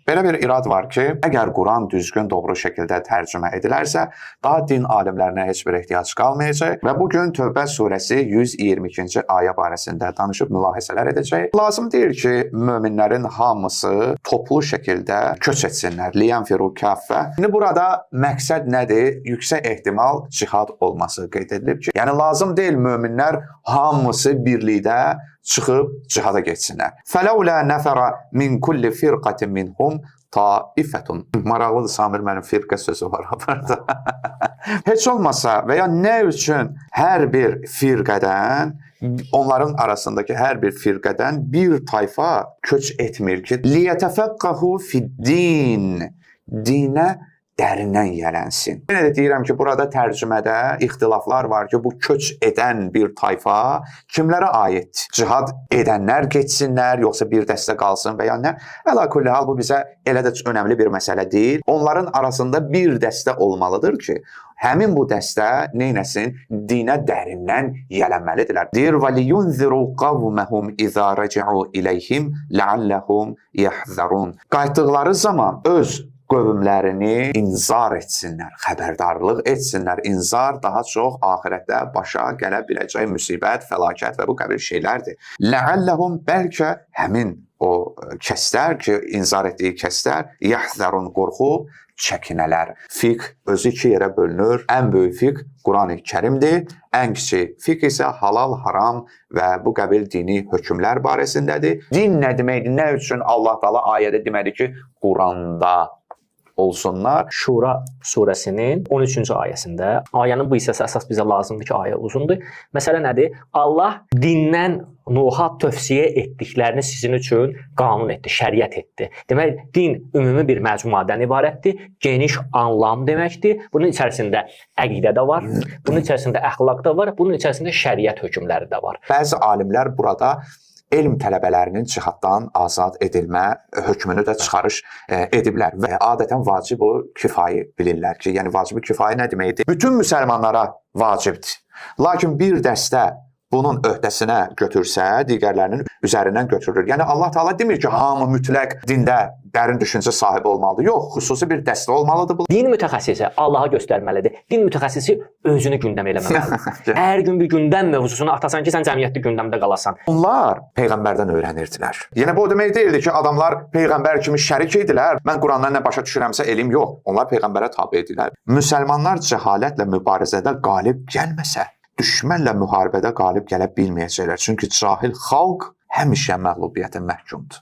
Belə bir irad var ki, əgər Quran düzgün, doğru şəkildə tərcümə edilərsə, daha din alimlərinə heç bir ehtiyac qalmayacaq və bugün Tövbə surəsi 122-ci ayə barəsində danışıb mülahizələr edəcək. Lazım deyil ki, möminlərin hamısı toplu şəkildə köç etsinlər. Liyanfiru kaffə. İndi burada məqsəd nədir? Yüksək ehtimal cihad olması qeyd edilib ki, yəni lazım deyil möminlər hamısı birlikdə çıxıb cihada getsinlər. Fələulə nəfərə min kulli firqatin minhum taifətun. Maraqlıdır, Samir mənim firqə sözü var burada. Heç olmasa və ya nə üçün hər bir firqədən, onların arasındakı hər bir firqədən bir tayfa köç etmir ki, liyətəfəqqəhu fid-din, dinə dərindən yələnsin. Yenə də deyirəm ki, burada tərcümədə ixtilaflar var ki, bu köç edən bir tayfa kimlərə aiddir? Cihad edənlər getsinlər, yoxsa bir dəstə qalsın və ya nə? Əla-kulli hal bu bizə elə də önəmli bir məsələ deyil. Onların arasında bir dəstə olmalıdır ki, həmin bu dəstə neynəsin? Dinə dərindən yələnməlidirlər. Deyir, وَلِيُنْذِرُوا قَوْمَهُمْ إِذَا رَجِعُوا إِلَيْهِمْ لَعَلَّهُمْ يَحْذَرُونَ. Qayıtdıqları zaman öz qövmlərini inzar etsinlər, xəbərdarlıq etsinlər. İnzar daha çox axirətdə başa gələ biləcək müsibət, fəlakət və bu qəbil şeylərdir. Ləalləhum, bəlkə həmin o kəslər ki, inzar etdiyi kəslər, yəhzərun, qorxub, çəkinələr. Fiqh özü iki yerə bölünür. Ən böyük fiqh Qurani Kərimdir. Ən kiçik fiqh isə halal, haram və bu qəbil dini hökmlər barəsindədir. Din nə deməkdir? Nə üçün Allah Taala ayədə demədi ki, Quranda olsunlar. Şura surəsinin 13-cü ayəsində, ayənin bu hissəsi əsas bizə lazımdır ki, ayə uzundur. Məsələ nədir? Allah dindən Nuha tövsiyə etdiklərini sizin üçün qanun etdi, şəriət etdi. Demək, din ümumi bir məcmuadan ibarətdir, geniş anlam deməkdir. Bunun içərisində əqidə də var, bunun içərisində əxlaq da var, bunun içərisində şəriət hökmləri də var. Bəzi alimlər burada elm tələbələrinin cihaddan azad edilmə hökmünü də çıxarış ediblər və adətən vacib o kifayə bilirlər ki, yəni vacibi kifayə nə deməkdir? Bütün müsəlmanlara vacibdir. Lakin bir dəstə bunun öhdəsinə götürsə, digərlərinin üzərindən götürülür. Yəni Allah Taala demir ki, hamı mütləq dində dərin düşüncə sahibi olmalıdır. Yox, xüsusi bir dəstə olmalıdır bu. Din mütəxəssisi Allaha göstərməlidir. Din mütəxəssisi özünü gündəm eləməlidir. Hər gün bir gündəm mövzusunu atasan ki, sən cəmiyyətdə gündəmdə qalasan. Onlar peyğəmbərdən öyrənirdilər. Yəni bu o demək deyildi ki, adamlar peyğəmbər kimi şərik idilər. Mən Qurandan nə başa düşürəmsə elm yox. Onlar peyğəmbərə tabe idilər. Müsəlmanlar cəhalətlə mübarizədə qalib gəlməsə, düşmənlə müharibədə qalib gələ bilməyəcəklər. Çünki cahil xalq həmişə məğlubiyyətə məhkumdur.